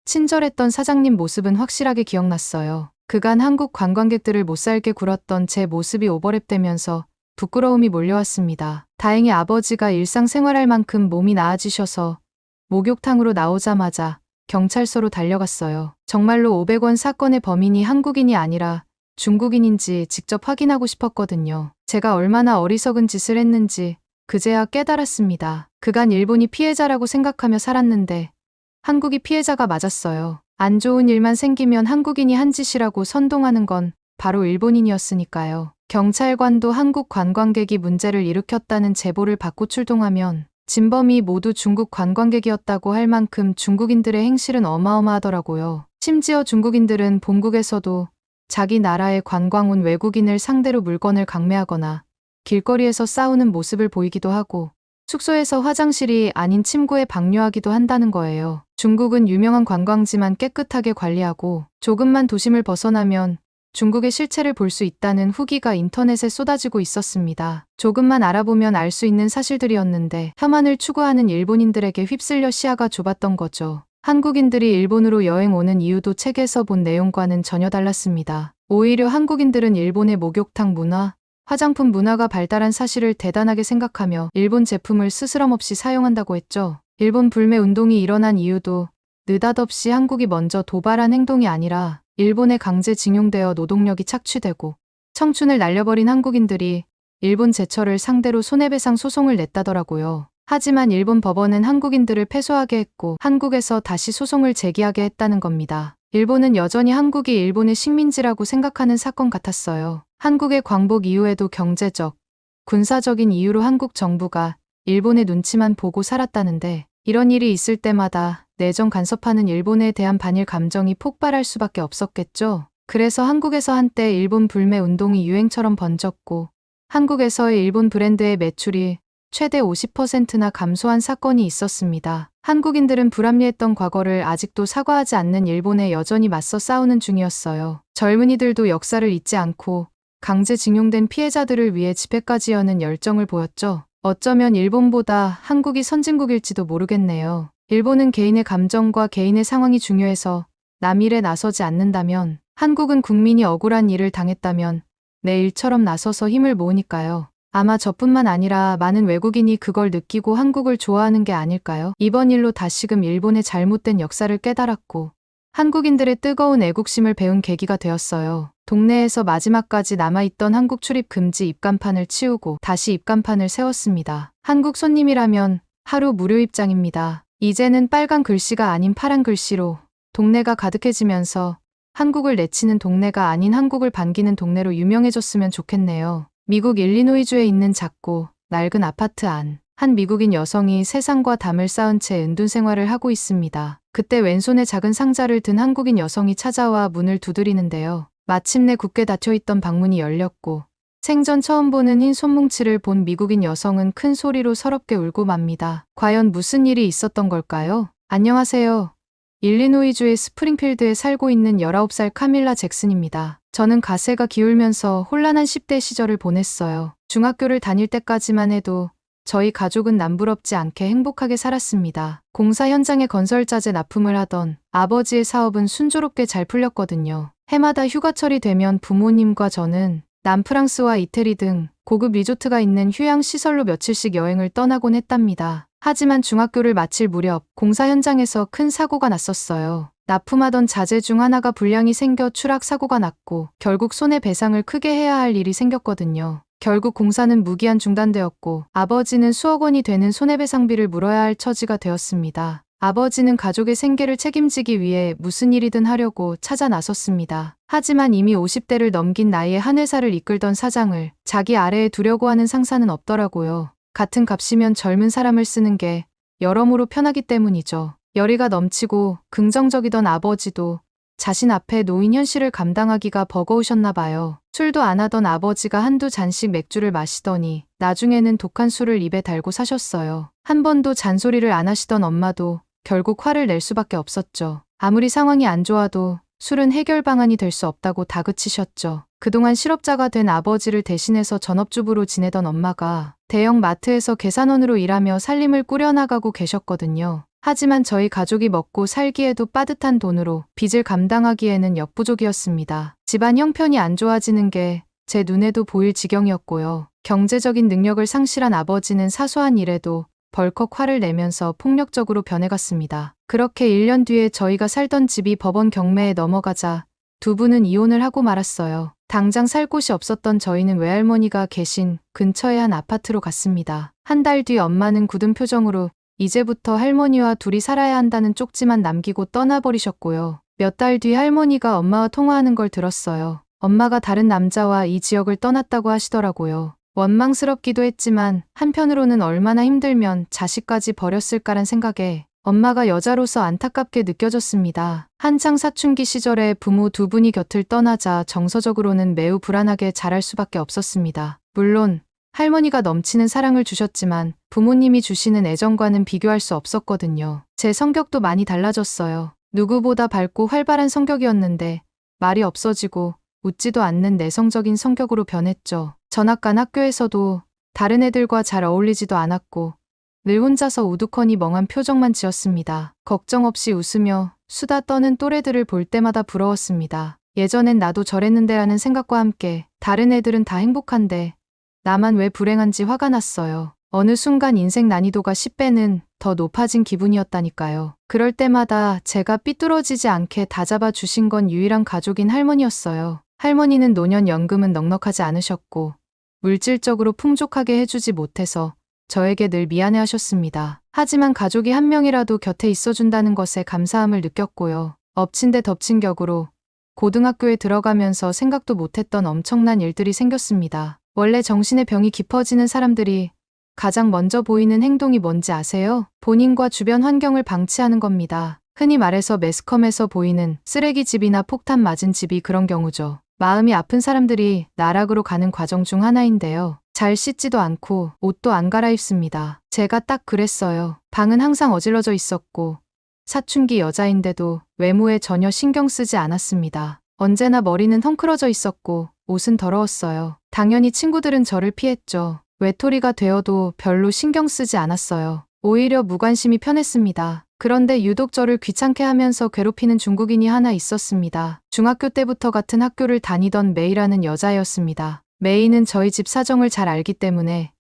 친절했던 사장님 모습은 확실하게 기억났어요. 그간 한국 관광객들을 못살게 굴었던 제 모습이 오버랩되면서 부끄러움이 몰려왔습니다. 다행히 아버지가 일상생활할 만큼 몸이 나아지셔서 목욕탕으로 나오자마자 경찰서로 달려갔어요. 정말로 500원 사건의 범인이 한국인이 아니라 중국인인지 직접 확인하고 싶었거든요. 제가 얼마나 어리석은 짓을 했는지 그제야 깨달았습니다. 그간 일본이 피해자라고 생각하며 살았는데 한국이 피해자가 맞았어요. 안 좋은 일만 생기면 한국인이 한 짓이라고 선동하는 건 바로 일본인이었으니까요. 경찰관도 한국 관광객이 문제를 일으켰다는 제보를 받고 출동하면 진범이 모두 중국 관광객이었다고 할 만큼 중국인들의 행실은 어마어마하더라고요. 심지어 중국인들은 본국에서도 자기 나라에 관광 온 외국인을 상대로 물건을 강매하거나 길거리에서 싸우는 모습을 보이기도 하고 숙소에서 화장실이 아닌 침구에 방류하기도 한다는 거예요. 중국은 유명한 관광지만 깨끗하게 관리하고 조금만 도심을 벗어나면 중국의 실체를 볼 수 있다는 후기가 인터넷에 쏟아지고 있었습니다. 조금만 알아보면 알 수 있는 사실들이었는데 혐한을 추구하는 일본인들에게 휩쓸려 시야가 좁았던 거죠. 한국인들이 일본으로 여행 오는 이유도 책에서 본 내용과는 전혀 달랐습니다. 오히려 한국인들은 일본의 목욕탕 문화, 화장품 문화가 발달한 사실을 대단하게 생각하며 일본 제품을 스스럼없이 사용한다고 했죠. 일본 불매 운동이 일어난 이유도 느닷없이 한국이 먼저 도발한 행동이 아니라 일본에 강제징용되어 노동력이 착취되고 청춘을 날려버린 한국인들이 일본 제철을 상대로 손해배상 소송을 냈다더라고요. 하지만 일본 법원은 한국인들을 패소하게 했고 한국에서 다시 소송을 제기하게 했다는 겁니다. 일본은 여전히 한국이 일본의 식민지라고 생각하는 사건 같았어요. 한국의 광복 이후에도 경제적, 군사적인 이유로 한국 정부가 일본의 눈치만 보고 살았다는데 이런 일이 있을 때마다 내정 간섭하는 일본에 대한 반일 감정이 폭발할 수밖에 없었겠죠. 그래서 한국에서 한때 일본 불매 운동이 유행처럼 번졌고 한국에서의 일본 브랜드의 매출이 최대 50%나 감소한 사건이 있었습니다. 한국인들은 불합리했던 과거를 아직도 사과하지 않는 일본에 여전히 맞서 싸우는 중이었어요. 젊은이들도 역사를 잊지 않고 강제징용된 피해자들을 위해 집회까지 여는 열정을 보였죠. 어쩌면 일본보다 한국이 선진국일지도 모르겠네요. 일본은 개인의 감정과 개인의 상황이 중요해서 남일에 나서지 않는다면, 한국은 국민이 억울한 일을 당했다면 내 일처럼 나서서 힘을 모으니까요. 아마 저뿐만 아니라 많은 외국인이 그걸 느끼고 한국을 좋아하는 게 아닐까요? 이번 일로 다시금 일본의 잘못된 역사를 깨달았고 한국인들의 뜨거운 애국심을 배운 계기가 되었어요. 동네에서 마지막까지 남아있던 한국 출입 금지 입간판을 치우고 다시 입간판을 세웠습니다. 한국 손님이라면 하루 무료 입장입니다. 이제는 빨간 글씨가 아닌 파란 글씨로 동네가 가득해지면서 한국을 내치는 동네가 아닌 한국을 반기는 동네로 유명해졌으면 좋겠네요. 미국 일리노이주에 있는 작고 낡은 아파트 안, 한 미국인 여성이 세상과 담을 쌓은 채 은둔 생활을 하고 있습니다. 그때 왼손에 작은 상자를 든 한국인 여성이 찾아와 문을 두드리는데요. 마침내 굳게 닫혀있던 방문이 열렸고 생전 처음 보는 흰 손뭉치를 본 미국인 여성은 큰 소리로 서럽게 울고 맙니다. 과연 무슨 일이 있었던 걸까요? 안녕하세요. 일리노이주의 스프링필드에 살고 있는 19살 카밀라 잭슨입니다. 저는 가세가 기울면서 혼란한 10대 시절을 보냈어요. 중학교를 다닐 때까지만 해도 저희 가족은 남부럽지 않게 행복하게 살았습니다. 공사 현장에 건설자재 납품을 하던 아버지의 사업은 순조롭게 잘 풀렸거든요. 해마다 휴가철이 되면 부모님과 저는 남프랑스와 이태리 등 고급 리조트가 있는 휴양시설로 며칠씩 여행을 떠나곤 했답니다. 하지만 중학교를 마칠 무렵 공사 현장에서 큰 사고가 났었어요. 납품하던 자재 중 하나가 불량이 생겨 추락 사고가 났고 결국 손해배상을 크게 해야 할 일이 생겼거든요. 결국 공사는 무기한 중단되었고 아버지는 수억 원이 되는 손해배상비를 물어야 할 처지가 되었습니다. 아버지는 가족의 생계를 책임지기 위해 무슨 일이든 하려고 찾아 나섰습니다. 하지만 이미 50대를 넘긴 나이에 한 회사를 이끌던 사장을 자기 아래에 두려고 하는 상사는 없더라고요. 같은 값이면 젊은 사람을 쓰는 게 여러모로 편하기 때문이죠. 열의가 넘치고 긍정적이던 아버지도 자신 앞에 놓인 현실을 감당하기가 버거우셨나 봐요. 술도 안 하던 아버지가 한두 잔씩 맥주를 마시더니 나중에는 독한 술을 입에 달고 사셨어요. 한 번도 잔소리를 안 하시던 엄마도 결국 화를 낼 수밖에 없었죠. 아무리 상황이 안 좋아도 술은 해결 방안이 될 수 없다고 다그치셨죠. 그동안 실업자가 된 아버지를 대신해서 전업주부로 지내던 엄마가 대형 마트에서 계산원으로 일하며 살림을 꾸려나가고 계셨거든요. 하지만 저희 가족이 먹고 살기에도 빠듯한 돈으로 빚을 감당하기에는 역부족이었습니다. 집안 형편이 안 좋아지는 게 제 눈에도 보일 지경이었고요. 경제적인 능력을 상실한 아버지는 사소한 일에도 벌컥 화를 내면서 폭력적으로 변해갔습니다. 그렇게 1년 뒤에 저희가 살던 집이 법원 경매에 넘어가자 두 분은 이혼을 하고 말았어요. 당장 살 곳이 없었던 저희는 외할머니가 계신 근처의 한 아파트로 갔습니다. 한 달 뒤 엄마는 굳은 표정으로 이제부터 할머니와 둘이 살아야 한다는 쪽지만 남기고 떠나버리셨고요. 몇 달 뒤 할머니가 엄마와 통화하는 걸 들었어요. 엄마가 다른 남자와 이 지역을 떠났다고 하시더라고요. 원망스럽기도 했지만 한편으로는 얼마나 힘들면 자식까지 버렸을까란 생각에 엄마가 여자로서 안타깝게 느껴졌습니다. 한창 사춘기 시절에 부모 두 분이 곁을 떠나자 정서적으로는 매우 불안하게 자랄 수밖에 없었습니다. 물론 할머니가 넘치는 사랑을 주셨지만 부모님이 주시는 애정과는 비교할 수 없었거든요. 제 성격도 많이 달라졌어요. 누구보다 밝고 활발한 성격이었는데 말이 없어지고 웃지도 않는 내성적인 성격으로 변했죠. 전학 간 학교에서도 다른 애들과 잘 어울리지도 않았고 늘 혼자서 우두커니 멍한 표정만 지었습니다. 걱정 없이 웃으며 수다 떠는 또래들을 볼 때마다 부러웠습니다. 예전엔 나도 저랬는데라는 생각과 함께 다른 애들은 다 행복한데 나만 왜 불행한지 화가 났어요. 어느 순간 인생 난이도가 10배는 더 높아진 기분이었다니까요. 그럴 때마다 제가 삐뚤어지지 않게 다잡아 주신 건 유일한 가족인 할머니였어요. 할머니는 노년연금은 넉넉하지 않으셨고 물질적으로 풍족하게 해주지 못해서 저에게 늘 미안해하셨습니다. 하지만 가족이 한 명이라도 곁에 있어준다는 것에 감사함을 느꼈고요. 엎친 데 덮친 격으로 고등학교에 들어가면서 생각도 못했던 엄청난 일들이 생겼습니다. 원래 정신의 병이 깊어지는 사람들이 가장 먼저 보이는 행동이 뭔지 아세요? 본인과 주변 환경을 방치하는 겁니다. 흔히 말해서 매스컴에서 보이는 쓰레기집이나 폭탄 맞은 집이 그런 경우죠. 마음이 아픈 사람들이 나락으로 가는 과정 중 하나인데요. 잘 씻지도 않고 옷도 안 갈아입습니다. 제가 딱 그랬어요. 방은 항상 어질러져 있었고 사춘기 여자인데도 외모에 전혀 신경 쓰지 않았습니다. 언제나 머리는 헝클어져 있었고 옷은 더러웠어요. 당연히 친구들은 저를 피했죠. 외톨이가 되어도 별로 신경 쓰지 않았어요. 오히려 무관심이 편했습니다. 그런데 유독 저를 귀찮게 하면서 괴롭히는 중국인이 하나 있었습니다. 중학교 때부터 같은 학교를 다니던 메이라는 여자였습니다. 메이는 저희 집 사정을 잘 알기 때문에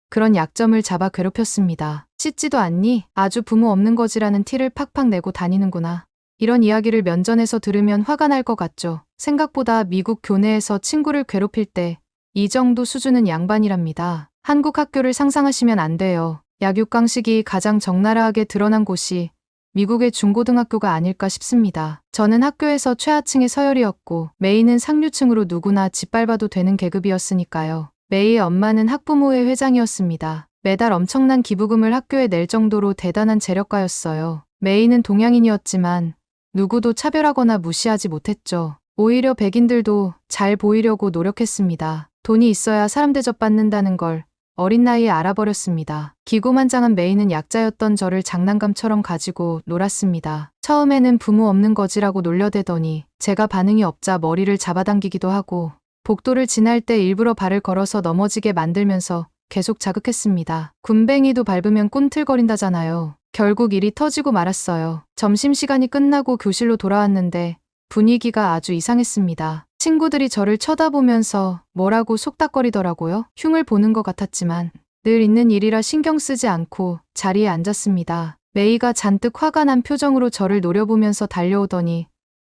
그런 약점을 잡아 괴롭혔습니다. 씻지도 않니? 아주 부모 없는 거지라는 티를 팍팍 내고 다니는구나. 이런 이야기를 면전에서 들으면 화가 날 것 같죠. 생각보다 미국 교내에서 친구를 괴롭힐 때 이 정도 수준은 양반이랍니다. 한국 학교를 상상하시면 안 돼요. 약육강식이 가장 적나라하게 드러난 곳이 미국의 중고등학교가 아닐까 싶습니다. 저는 학교에서 최하층의 서열이었고 메이는 상류층으로 누구나 짓밟아도 되는 계급이었으니까요. 메이의 엄마는 학부모회 회장이었습니다. 매달 엄청난 기부금을 학교에 낼 정도로 대단한 재력가였어요. 메이는 동양인이었지만 누구도 차별하거나 무시하지 못했죠. 오히려 백인들도 잘 보이려고 노력했습니다. 돈이 있어야 사람 대접받는다는 걸 어린 나이에 알아버렸습니다. 기고만장한 메이는 약자였던 저를 장난감처럼 가지고 놀았습니다. 처음에는 부모 없는 거지라고 놀려대더니 제가 반응이 없자 머리를 잡아당기기도 하고 복도를 지날 때 일부러 발을 걸어서 넘어지게 만들면서 계속 자극했습니다. 군뱅이도 밟으면 꿈틀거린다잖아요. 결국 일이 터지고 말았어요. 점심시간이 끝나고 교실로 돌아왔는데 분위기가 아주 이상했습니다. 친구들이 저를 쳐다보면서 뭐라고 속닥거리더라고요. 흉을 보는 것 같았지만 늘 있는 일이라 신경 쓰지 않고 자리에 앉았습니다. 메이가 잔뜩 화가 난 표정으로 저를 노려보면서 달려오더니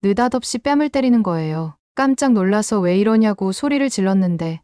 느닷없이 뺨을 때리는 거예요. 깜짝 놀라서 왜 이러냐고 소리를 질렀는데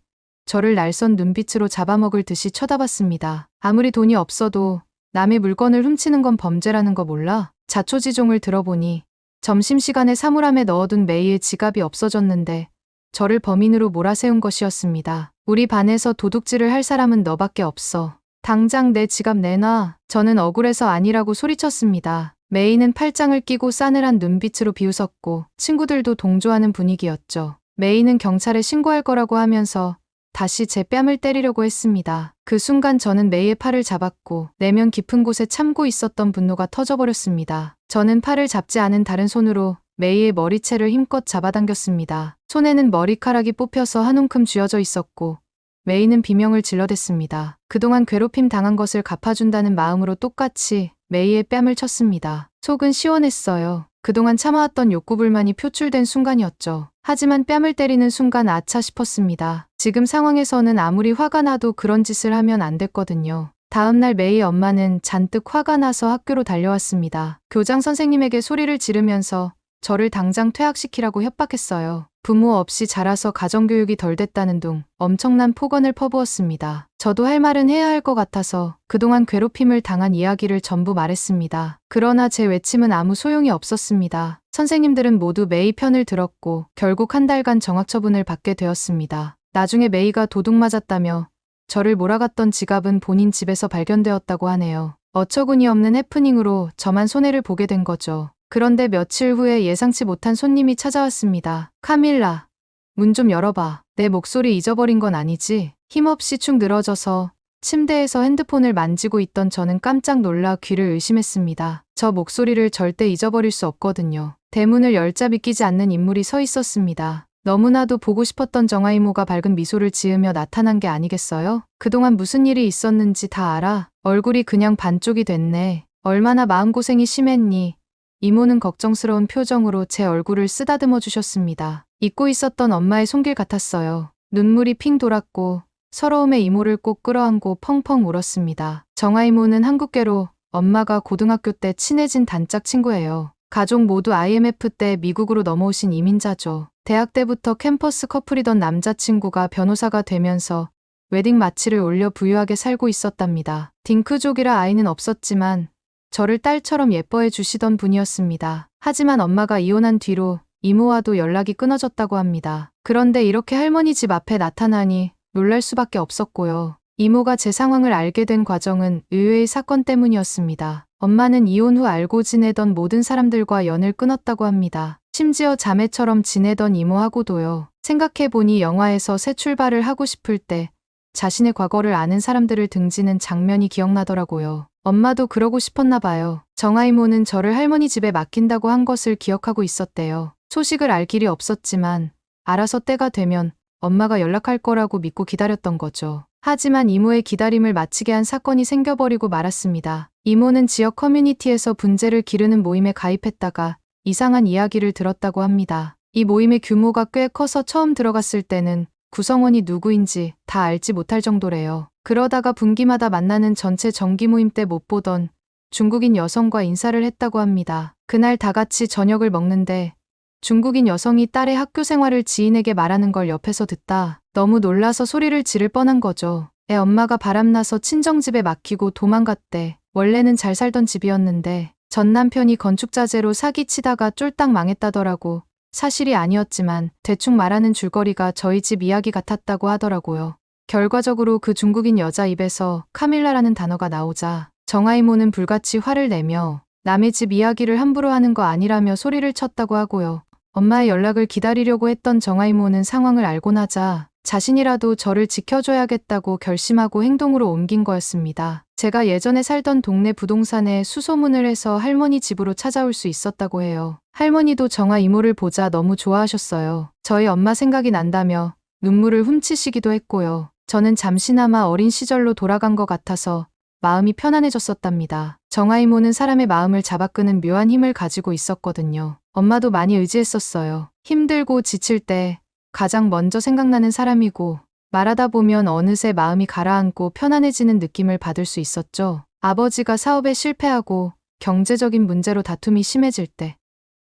저를 날선 눈빛으로 잡아먹을 듯이 쳐다봤습니다. 아무리 돈이 없어도 남의 물건을 훔치는 건 범죄라는 거 몰라? 자초지종을 들어보니 점심시간에 사물함에 넣어둔 메이의 지갑이 없어졌는데 저를 범인으로 몰아세운 것이었습니다. 우리 반에서 도둑질을 할 사람은 너밖에 없어. 당장 내 지갑 내놔. 저는 억울해서 아니라고 소리쳤습니다. 메이는 팔짱을 끼고 싸늘한 눈빛으로 비웃었고 친구들도 동조하는 분위기였죠. 메이는 경찰에 신고할 거라고 하면서 다시 제 뺨을 때리려고 했습니다. 그 순간 저는 메이의 팔을 잡았고 내면 깊은 곳에 참고 있었던 분노가 터져버렸습니다. 저는 팔을 잡지 않은 다른 손으로 메이의 머리채를 힘껏 잡아당겼습니다. 손에는 머리카락이 뽑혀서 한 움큼 쥐어져 있었고 메이는 비명을 질러댔습니다. 그동안 괴롭힘 당한 것을 갚아준다는 마음으로 똑같이 메이의 뺨을 쳤습니다. 속은 시원했어요. 그동안 참아왔던 욕구불만이 표출된 순간이었죠. 하지만 뺨을 때리는 순간 아차 싶었습니다. 지금 상황에서는 아무리 화가 나도 그런 짓을 하면 안 됐거든요. 다음날 메이의 엄마는 잔뜩 화가 나서 학교로 달려왔습니다. 교장 선생님에게 소리를 지르면서 저를 당장 퇴학시키라고 협박했어요. 부모 없이 자라서 가정교육이 덜 됐다는 둥 엄청난 폭언을 퍼부었습니다. 저도 할 말은 해야 할 것 같아서 그동안 괴롭힘을 당한 이야기를 전부 말했습니다. 그러나 제 외침은 아무 소용이 없었습니다. 선생님들은 모두 메이 편을 들었고 결국 한 달간 정학처분을 받게 되었습니다. 나중에 메이가 도둑 맞았다며 저를 몰아갔던 지갑은 본인 집에서 발견되었다고 하네요. 어처구니 없는 해프닝으로 저만 손해를 보게 된 거죠. 그런데 며칠 후에 예상치 못한 손님이 찾아왔습니다. 카밀라, 문 좀 열어봐. 내 목소리 잊어버린 건 아니지? 힘없이 축 늘어져서 침대에서 핸드폰을 만지고 있던 저는 깜짝 놀라 귀를 의심했습니다. 저 목소리를 절대 잊어버릴 수 없거든요. 대문을 열자 믿기지 않는 인물이 서 있었습니다. 너무나도 보고 싶었던 정아이모가 밝은 미소를 지으며 나타난 게 아니겠어요? 그동안 무슨 일이 있었는지 다 알아? 얼굴이 그냥 반쪽이 됐네. 얼마나 마음고생이 심했니? 이모는 걱정스러운 표정으로 제 얼굴을 쓰다듬어 주셨습니다. 잊고 있었던 엄마의 손길 같았어요. 눈물이 핑 돌았고 서러움에 이모를 꼭 끌어안고 펑펑 울었습니다. 정아이모는 한국계로 엄마가 고등학교 때 친해진 단짝 친구예요. 가족 모두 IMF 때 미국으로 넘어오신 이민자죠. 대학 때부터 캠퍼스 커플이던 남자친구가 변호사가 되면서 웨딩 마치를 올려 부유하게 살고 있었답니다. 딩크족이라 아이는 없었지만 저를 딸처럼 예뻐해 주시던 분이었습니다. 하지만 엄마가 이혼한 뒤로 이모와도 연락이 끊어졌다고 합니다. 그런데 이렇게 할머니 집 앞에 나타나니 놀랄 수밖에 없었고요. 이모가 제 상황을 알게 된 과정은 의외의 사건 때문이었습니다. 엄마는 이혼 후 알고 지내던 모든 사람들과 연을 끊었다고 합니다. 심지어 자매처럼 지내던 이모하고도요. 생각해보니 영화에서 새 출발을 하고 싶을 때 자신의 과거를 아는 사람들을 등지는 장면이 기억나더라고요. 엄마도 그러고 싶었나 봐요. 정아 이모는 저를 할머니 집에 맡긴다고 한 것을 기억하고 있었대요. 소식을 알 길이 없었지만 알아서 때가 되면 엄마가 연락할 거라고 믿고 기다렸던 거죠. 하지만 이모의 기다림을 마치게 한 사건이 생겨버리고 말았습니다. 이모는 지역 커뮤니티에서 분재를 기르는 모임에 가입했다가 이상한 이야기를 들었다고 합니다. 이 모임의 규모가 꽤 커서 처음 들어갔을 때는 구성원이 누구인지 다 알지 못할 정도래요. 그러다가 분기마다 만나는 전체 정기 모임 때 못 보던 중국인 여성과 인사를 했다고 합니다. 그날 다 같이 저녁을 먹는데 중국인 여성이 딸의 학교 생활을 지인에게 말하는 걸 옆에서 듣다 너무 놀라서 소리를 지를 뻔한 거죠. 애 엄마가 바람나서 친정집에 맡기고 도망갔대. 원래는 잘 살던 집이었는데 전 남편이 건축자재로 사기치다가 쫄딱 망했다더라고. 사실이 아니었지만 대충 말하는 줄거리가 저희 집 이야기 같았다고 하더라고요. 결과적으로 그 중국인 여자 입에서 카밀라라는 단어가 나오자 정아 이모는 불같이 화를 내며 남의 집 이야기를 함부로 하는 거 아니라며 소리를 쳤다고 하고요. 엄마의 연락을 기다리려고 했던 정아 이모는 상황을 알고 나자 자신이라도 저를 지켜줘야겠다고 결심하고 행동으로 옮긴 거였습니다. 제가 예전에 살던 동네 부동산에 수소문을 해서 할머니 집으로 찾아올 수 있었다고 해요. 할머니도 정아 이모를 보자 너무 좋아하셨어요. 저희 엄마 생각이 난다며 눈물을 훔치시기도 했고요. 저는 잠시나마 어린 시절로 돌아간 것 같아서 마음이 편안해졌었답니다. 정아 이모는 사람의 마음을 잡아끄는 묘한 힘을 가지고 있었거든요. 엄마도 많이 의지했었어요. 힘들고 지칠 때 가장 먼저 생각나는 사람이고 말하다 보면 어느새 마음이 가라앉고 편안해지는 느낌을 받을 수 있었죠. 아버지가 사업에 실패하고 경제적인 문제로 다툼이 심해질 때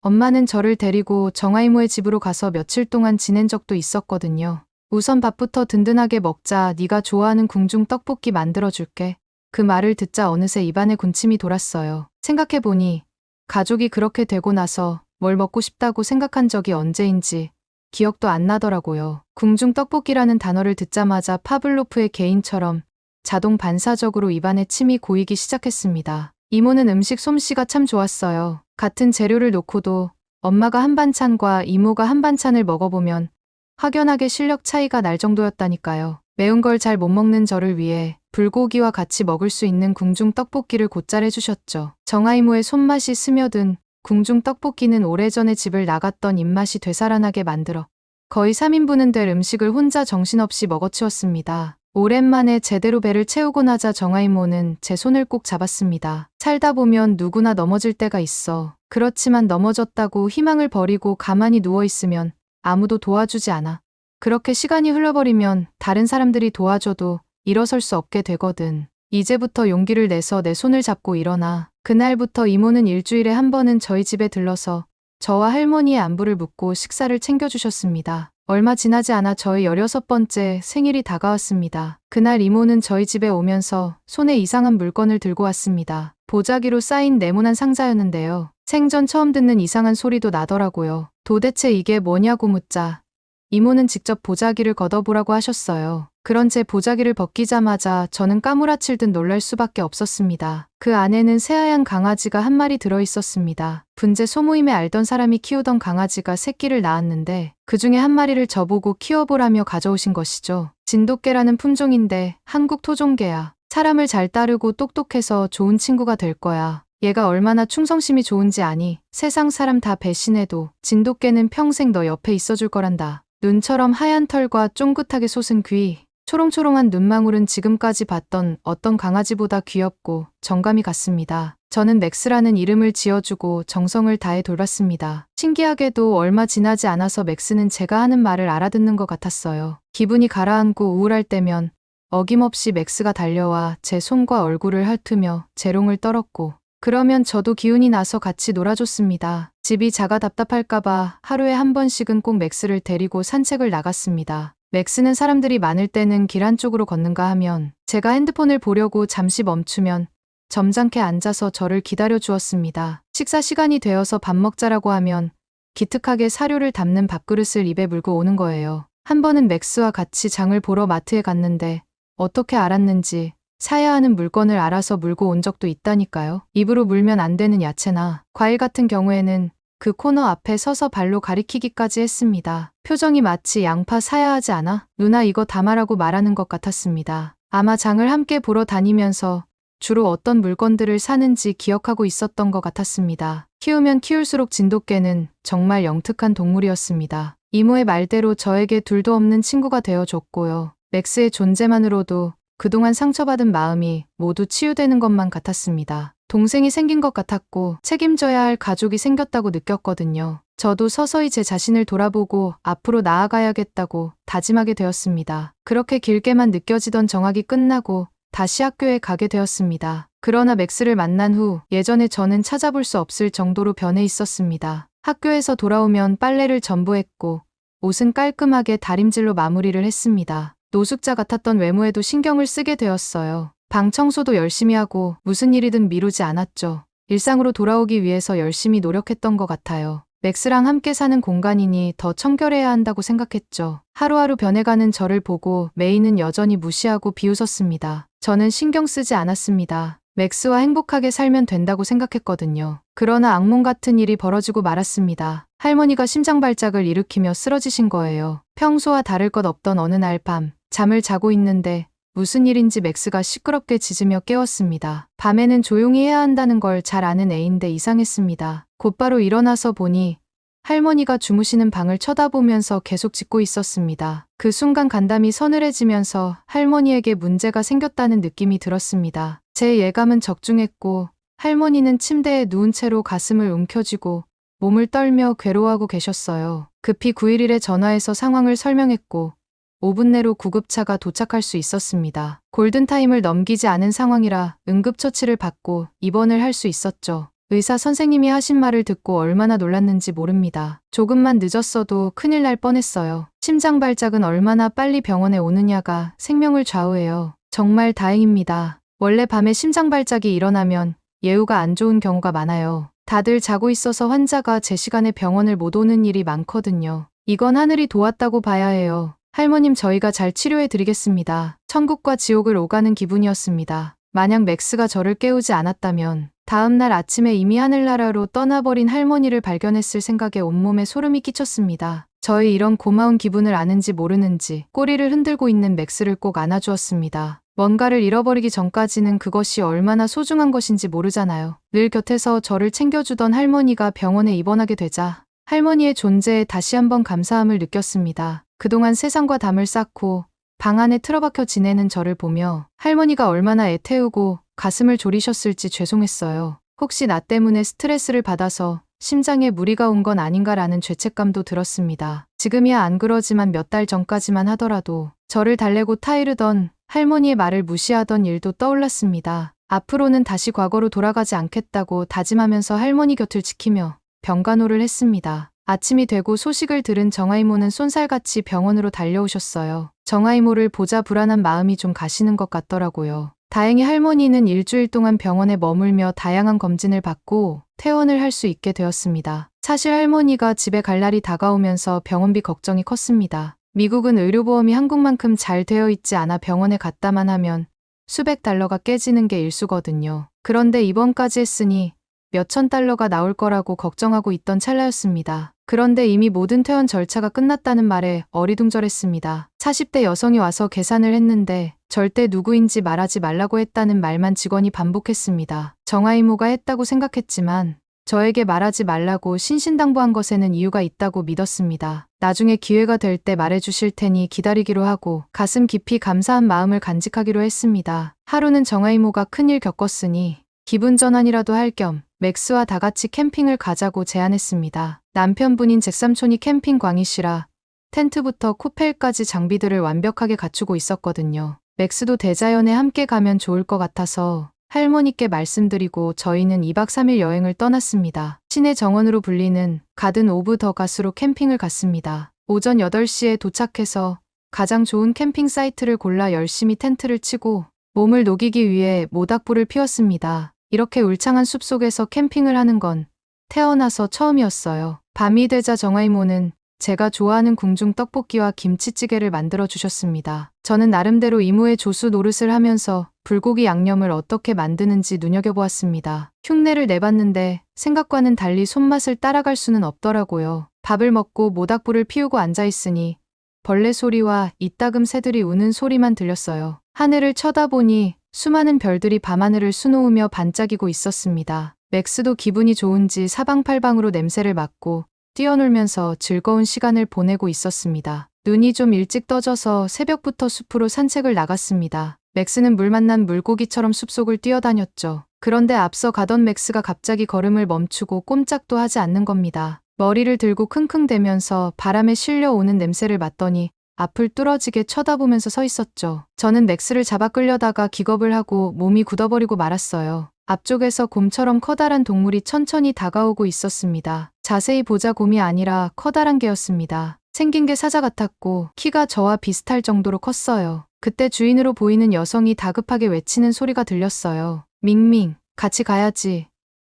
엄마는 저를 데리고 정아 이모의 집으로 가서 며칠 동안 지낸 적도 있었거든요. 우선 밥부터 든든하게 먹자. 네가 좋아하는 궁중 떡볶이 만들어줄게. 그 말을 듣자 어느새 입안에 군침이 돌았어요. 생각해보니 가족이 그렇게 되고 나서 뭘 먹고 싶다고 생각한 적이 언제인지 기억도 안 나더라고요. 궁중 떡볶이라는 단어를 듣자마자 파블로프의 개인처럼 자동 반사적으로 입안에 침이 고이기 시작했습니다. 이모는 음식 솜씨가 참 좋았어요. 같은 재료를 놓고도 엄마가 한 반찬과 이모가 한 반찬을 먹어보면 확연하게 실력 차이가 날 정도였다니까요. 매운 걸 잘 못 먹는 저를 위해 불고기와 같이 먹을 수 있는 궁중 떡볶이를 곧잘 해주셨죠. 정아 이모의 손맛이 스며든 궁중 떡볶이는 오래전에 집을 나갔던 입맛이 되살아나게 만들어 거의 3인분은 될 음식을 혼자 정신없이 먹어치웠습니다. 오랜만에 제대로 배를 채우고 나자 정아 이모는 제 손을 꼭 잡았습니다. 살다 보면 누구나 넘어질 때가 있어. 그렇지만 넘어졌다고 희망을 버리고 가만히 누워있으면 아무도 도와주지 않아. 그렇게 시간이 흘러버리면 다른 사람들이 도와줘도 일어설 수 없게 되거든. 이제부터 용기를 내서 내 손을 잡고 일어나. 그날부터 이모는 일주일에 한 번은 저희 집에 들러서 저와 할머니의 안부를 묻고 식사를 챙겨주셨습니다. 얼마 지나지 않아 저의 16번째 생일이 다가왔습니다. 그날 이모는 저희 집에 오면서 손에 이상한 물건을 들고 왔습니다. 보자기로 쌓인 네모난 상자였는데요. 생전 처음 듣는 이상한 소리도 나더라고요. 도대체 이게 뭐냐고 묻자 이모는 직접 보자기를 걷어보라고 하셨어요. 그런 제 보자기를 벗기자마자 저는 까무라칠 듯 놀랄 수밖에 없었습니다. 그 안에는 새하얀 강아지가 한 마리 들어있었습니다. 분재 소모임에 알던 사람이 키우던 강아지가 새끼를 낳았는데 그 중에 한 마리를 저보고 키워보라며 가져오신 것이죠. 진돗개라는 품종인데 한국 토종개야. 사람을 잘 따르고 똑똑해서 좋은 친구가 될 거야. 얘가 얼마나 충성심이 좋은지 아니? 세상 사람 다 배신해도 진돗개는 평생 너 옆에 있어줄 거란다. 눈처럼 하얀 털과 쫑긋하게 솟은 귀, 초롱초롱한 눈망울은 지금까지 봤던 어떤 강아지보다 귀엽고 정감이 갔습니다. 저는 맥스라는 이름을 지어주고 정성을 다해 돌봤습니다. 신기하게도 얼마 지나지 않아서 맥스는 제가 하는 말을 알아듣는 것 같았어요. 기분이 가라앉고 우울할 때면 어김없이 맥스가 달려와 제 손과 얼굴을 핥으며 재롱을 떨었고 그러면 저도 기운이 나서 같이 놀아줬습니다. 집이 작아 답답할까봐 하루에 한 번씩은 꼭 맥스를 데리고 산책을 나갔습니다. 맥스는 사람들이 많을 때는 길 한쪽으로 걷는가 하면 제가 핸드폰을 보려고 잠시 멈추면 점잖게 앉아서 저를 기다려 주었습니다. 식사 시간이 되어서 밥 먹자라고 하면 기특하게 사료를 담는 밥그릇을 입에 물고 오는 거예요. 한 번은 맥스와 같이 장을 보러 마트에 갔는데 어떻게 알았는지 사야 하는 물건을 알아서 물고 온 적도 있다니까요. 입으로 물면 안 되는 야채나 과일 같은 경우에는 그 코너 앞에 서서 발로 가리키기까지 했습니다. 표정이 마치 양파 사야 하지 않아? 누나 이거 담아라고 말하는 것 같았습니다. 아마 장을 함께 보러 다니면서 주로 어떤 물건들을 사는지 기억하고 있었던 것 같았습니다. 키우면 키울수록 진돗개는 정말 영특한 동물이었습니다. 이모의 말대로 저에게 둘도 없는 친구가 되어줬고요. 맥스의 존재만으로도 그동안 상처받은 마음이 모두 치유되는 것만 같았습니다. 동생이 생긴 것 같았고 책임져야 할 가족이 생겼다고 느꼈거든요. 저도 서서히 제 자신을 돌아보고 앞으로 나아가야겠다고 다짐하게 되었습니다. 그렇게 길게만 느껴지던 정학이 끝나고 다시 학교에 가게 되었습니다. 그러나 맥스를 만난 후 예전에 저는 찾아볼 수 없을 정도로 변해 있었습니다. 학교에서 돌아오면 빨래를 전부 했고 옷은 깔끔하게 다림질로 마무리를 했습니다. 노숙자 같았던 외모에도 신경을 쓰게 되었어요. 방 청소도 열심히 하고 무슨 일이든 미루지 않았죠. 일상으로 돌아오기 위해서 열심히 노력했던 것 같아요. 맥스랑 함께 사는 공간이니 더 청결해야 한다고 생각했죠. 하루하루 변해가는 저를 보고 메이는 여전히 무시하고 비웃었습니다. 저는 신경 쓰지 않았습니다. 맥스와 행복하게 살면 된다고 생각했거든요. 그러나 악몽 같은 일이 벌어지고 말았습니다. 할머니가 심장발작을 일으키며 쓰러지신 거예요. 평소와 다를 것 없던 어느 날 밤, 잠을 자고 있는데 무슨 일인지 맥스가 시끄럽게 짖으며 깨웠습니다. 밤에는 조용히 해야 한다는 걸 잘 아는 애인데 이상했습니다. 곧바로 일어나서 보니 할머니가 주무시는 방을 쳐다보면서 계속 짖고 있었습니다. 그 순간 간담이 서늘해지면서 할머니에게 문제가 생겼다는 느낌이 들었습니다. 제 예감은 적중했고 할머니는 침대에 누운 채로 가슴을 움켜쥐고 몸을 떨며 괴로워하고 계셨어요. 급히 911에 전화해서 상황을 설명했고 5분 내로 구급차가 도착할 수 있었습니다. 골든타임을 넘기지 않은 상황이라 응급처치를 받고 입원을 할 수 있었죠. 의사 선생님이 하신 말을 듣고 얼마나 놀랐는지 모릅니다. 조금만 늦었어도 큰일 날 뻔했어요. 심장 발작은 얼마나 빨리 병원에 오느냐가 생명을 좌우해요. 정말 다행입니다. 원래 밤에 심장 발작이 일어나면 예후가 안 좋은 경우가 많아요. 다들 자고 있어서 환자가 제 시간에 병원을 못 오는 일이 많거든요. 이건 하늘이 도왔다고 봐야 해요. 할머님 저희가 잘 치료해 드리겠습니다. 천국과 지옥을 오가는 기분이었습니다. 만약 맥스가 저를 깨우지 않았다면 다음 날 아침에 이미 하늘나라로 떠나버린 할머니를 발견했을 생각에 온몸에 소름이 끼쳤습니다. 저의 이런 고마운 기분을 아는지 모르는지 꼬리를 흔들고 있는 맥스를 꼭 안아주었습니다. 뭔가를 잃어버리기 전까지는 그것이 얼마나 소중한 것인지 모르잖아요. 늘 곁에서 저를 챙겨주던 할머니가 병원에 입원하게 되자 할머니의 존재에 다시 한번 감사함을 느꼈습니다. 그동안 세상과 담을 쌓고 방 안에 틀어박혀 지내는 저를 보며 할머니가 얼마나 애태우고 가슴을 졸이셨을지 죄송했어요. 혹시 나 때문에 스트레스를 받아서 심장에 무리가 온 건 아닌가라는 죄책감도 들었습니다. 지금이야 안 그러지만 몇 달 전까지만 하더라도 저를 달래고 타이르던 할머니의 말을 무시하던 일도 떠올랐습니다. 앞으로는 다시 과거로 돌아가지 않겠다고 다짐하면서 할머니 곁을 지키며 병간호를 했습니다. 아침이 되고 소식을 들은 정아이모는 쏜살같이 병원으로 달려오셨어요. 정아이모를 보자 불안한 마음이 좀 가시는 것 같더라고요. 다행히 할머니는 일주일 동안 병원에 머물며 다양한 검진을 받고 퇴원을 할 수 있게 되었습니다. 사실 할머니가 집에 갈 날이 다가오면서 병원비 걱정이 컸습니다. 미국은 의료보험이 한국만큼 잘 되어 있지 않아 병원에 갔다만 하면 수백 달러가 깨지는 게 일수거든요. 그런데 입원까지 했으니 몇천 달러가 나올 거라고 걱정하고 있던 찰나였습니다. 그런데 이미 모든 퇴원 절차가 끝났다는 말에 어리둥절했습니다. 40대 여성이 와서 계산을 했는데 절대 누구인지 말하지 말라고 했다는 말만 직원이 반복했습니다. 정아이모가 했다고 생각했지만 저에게 말하지 말라고 신신당부한 것에는 이유가 있다고 믿었습니다. 나중에 기회가 될 때 말해주실 테니 기다리기로 하고 가슴 깊이 감사한 마음을 간직하기로 했습니다. 하루는 정아이모가 큰일 겪었으니 기분 전환이라도 할 겸 맥스와 다 같이 캠핑을 가자고 제안했습니다. 남편분인 잭삼촌이 캠핑 광이시라 텐트부터 코펠까지 장비들을 완벽하게 갖추고 있었거든요. 맥스도 대자연에 함께 가면 좋을 것 같아서 할머니께 말씀드리고 저희는 2박 3일 여행을 떠났습니다. 시내 정원으로 불리는 가든 오브 더 가스로 캠핑을 갔습니다. 오전 8시에 도착해서 가장 좋은 캠핑 사이트를 골라 열심히 텐트를 치고 몸을 녹이기 위해 모닥불을 피웠습니다. 이렇게 울창한 숲속에서 캠핑을 하는 건 태어나서 처음이었어요. 밤이 되자 정아이모는 제가 좋아하는 궁중 떡볶이와 김치찌개를 만들어 주셨습니다. 저는 나름대로 이모의 조수 노릇을 하면서 불고기 양념을 어떻게 만드는지 눈여겨보았습니다. 흉내를 내봤는데 생각과는 달리 손맛을 따라갈 수는 없더라고요. 밥을 먹고 모닥불을 피우고 앉아있으니 벌레 소리와 이따금 새들이 우는 소리만 들렸어요. 하늘을 쳐다보니 수많은 별들이 밤하늘을 수놓으며 반짝이고 있었습니다. 맥스도 기분이 좋은지 사방팔방으로 냄새를 맡고 뛰어놀면서 즐거운 시간을 보내고 있었습니다. 눈이 좀 일찍 떠져서 새벽부터 숲으로 산책을 나갔습니다. 맥스는 물 만난 물고기처럼 숲속을 뛰어다녔죠. 그런데 앞서 가던 맥스가 갑자기 걸음을 멈추고 꼼짝도 하지 않는 겁니다. 머리를 들고 킁킁대면서 바람에 실려오는 냄새를 맡더니 앞을 뚫어지게 쳐다보면서 서 있었죠. 저는 맥스를 잡아 끌려다가 기겁을 하고 몸이 굳어버리고 말았어요. 앞쪽에서 곰처럼 커다란 동물이 천천히 다가오고 있었습니다. 자세히 보자 곰이 아니라 커다란 개였습니다. 생긴 게 사자 같았고 키가 저와 비슷할 정도로 컸어요. 그때 주인으로 보이는 여성이 다급하게 외치는 소리가 들렸어요. 밍밍, 같이 가야지.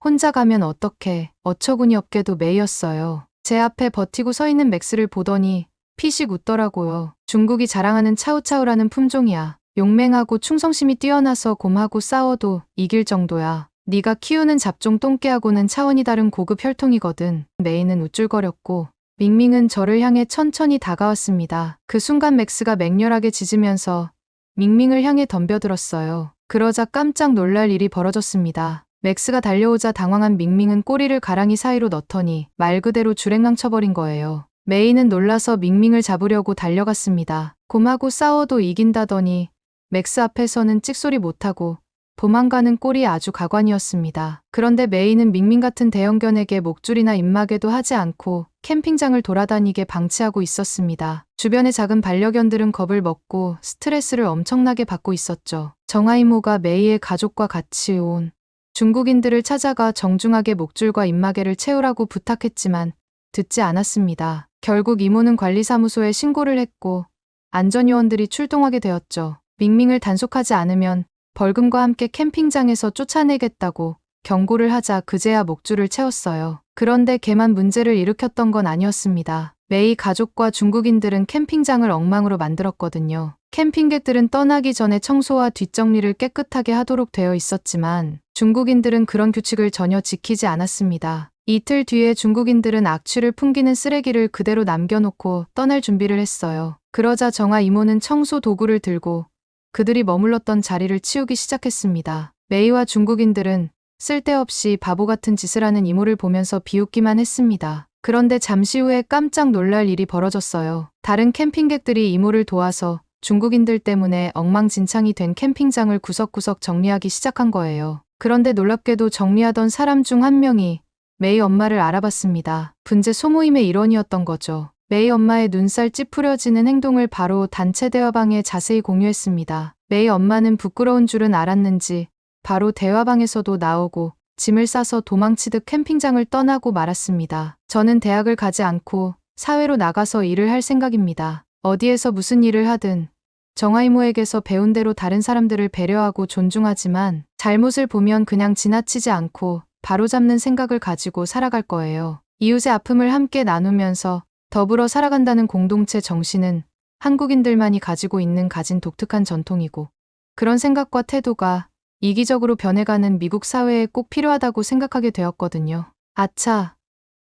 혼자 가면 어떡해. 어처구니 없게도 메이였어요. 제 앞에 버티고 서 있는 맥스를 보더니 피식 웃더라고요. 중국이 자랑하는 차우차우라는 품종이야. 용맹하고 충성심이 뛰어나서 곰하고 싸워도 이길 정도야. 네가 키우는 잡종 똥개하고는 차원이 다른 고급 혈통이거든. 메이는 우쭐거렸고 밍밍은 저를 향해 천천히 다가왔습니다. 그 순간 맥스가 맹렬하게 짖으면서 밍밍을 향해 덤벼들었어요. 그러자 깜짝 놀랄 일이 벌어졌습니다. 맥스가 달려오자 당황한 밍밍은 꼬리를 가랑이 사이로 넣더니 말 그대로 줄행강 쳐버린 거예요. 메이는 놀라서 밍밍을 잡으려고 달려갔습니다. 곰하고 싸워도 이긴다더니 맥스 앞에서는 찍소리 못하고 도망가는 꼴이 아주 가관이었습니다. 그런데 메이는 밍밍 같은 대형견에게 목줄이나 입마개도 하지 않고 캠핑장을 돌아다니게 방치하고 있었습니다. 주변의 작은 반려견들은 겁을 먹고 스트레스를 엄청나게 받고 있었죠. 정아 이모가 메이의 가족과 같이 온 중국인들을 찾아가 정중하게 목줄과 입마개를 채우라고 부탁했지만 듣지 않았습니다. 결국 이모는 관리사무소에 신고를 했고 안전요원들이 출동하게 되었죠. 밍밍을 단속하지 않으면 벌금과 함께 캠핑장에서 쫓아내겠다고 경고를 하자 그제야 목줄을 채웠어요. 그런데 걔만 문제를 일으켰던 건 아니었습니다. 메이 가족과 중국인들은 캠핑장을 엉망으로 만들었거든요. 캠핑객들은 떠나기 전에 청소와 뒷정리를 깨끗하게 하도록 되어 있었지만 중국인들은 그런 규칙을 전혀 지키지 않았습니다. 이틀 뒤에 중국인들은 악취를 풍기는 쓰레기를 그대로 남겨놓고 떠날 준비를 했어요. 그러자 정아 이모는 청소 도구를 들고 그들이 머물렀던 자리를 치우기 시작했습니다. 메이와 중국인들은 쓸데없이 바보 같은 짓을 하는 이모를 보면서 비웃기만 했습니다. 그런데 잠시 후에 깜짝 놀랄 일이 벌어졌어요. 다른 캠핑객들이 이모를 도와서 중국인들 때문에 엉망진창이 된 캠핑장을 구석구석 정리하기 시작한 거예요. 그런데 놀랍게도 정리하던 사람 중 한 명이 메이 엄마를 알아봤습니다. 분재 소모임의 일원이었던 거죠. 메이 엄마의 눈살 찌푸려지는 행동을 바로 단체 대화방에 자세히 공유했습니다. 메이 엄마는 부끄러운 줄은 알았는지 바로 대화방에서도 나오고 짐을 싸서 도망치듯 캠핑장을 떠나고 말았습니다. 저는 대학을 가지 않고 사회로 나가서 일을 할 생각입니다. 어디에서 무슨 일을 하든 정아 이모에게서 배운 대로 다른 사람들을 배려하고 존중하지만 잘못을 보면 그냥 지나치지 않고 바로잡는 생각을 가지고 살아갈 거예요. 이웃의 아픔을 함께 나누면서 더불어 살아간다는 공동체 정신은 한국인들만이 가진 독특한 전통이고 그런 생각과 태도가 이기적으로 변해가는 미국 사회에 꼭 필요하다고 생각하게 되었거든요. 아차,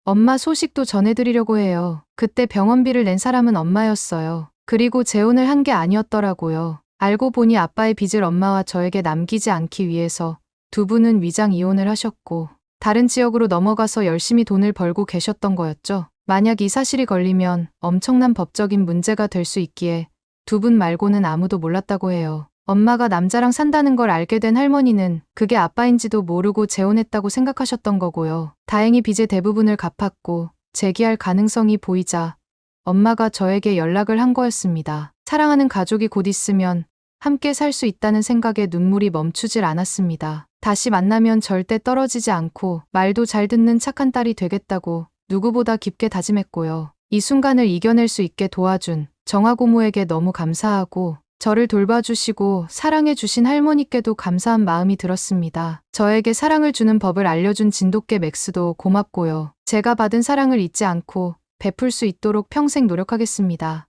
엄마 소식도 전해드리려고 해요. 그때 병원비를 낸 사람은 엄마였어요. 그리고 재혼을 한 게 아니었더라고요. 알고 보니 아빠의 빚을 엄마와 저에게 남기지 않기 위해서 두 분은 위장 이혼을 하셨고 다른 지역으로 넘어가서 열심히 돈을 벌고 계셨던 거였죠. 만약 이 사실이 걸리면 엄청난 법적인 문제가 될 수 있기에 두 분 말고는 아무도 몰랐다고 해요. 엄마가 남자랑 산다는 걸 알게 된 할머니는 그게 아빠인지도 모르고 재혼했다고 생각하셨던 거고요. 다행히 빚의 대부분을 갚았고 재기할 가능성이 보이자 엄마가 저에게 연락을 한 거였습니다. 사랑하는 가족이 곧 있으면 함께 살 수 있다는 생각에 눈물이 멈추질 않았습니다. 다시 만나면 절대 떨어지지 않고 말도 잘 듣는 착한 딸이 되겠다고 누구보다 깊게 다짐했고요. 이 순간을 이겨낼 수 있게 도와준 정아 고모에게 너무 감사하고 저를 돌봐주시고 사랑해주신 할머니께도 감사한 마음이 들었습니다. 저에게 사랑을 주는 법을 알려준 진돗개 맥스도 고맙고요. 제가 받은 사랑을 잊지 않고 베풀 수 있도록 평생 노력하겠습니다.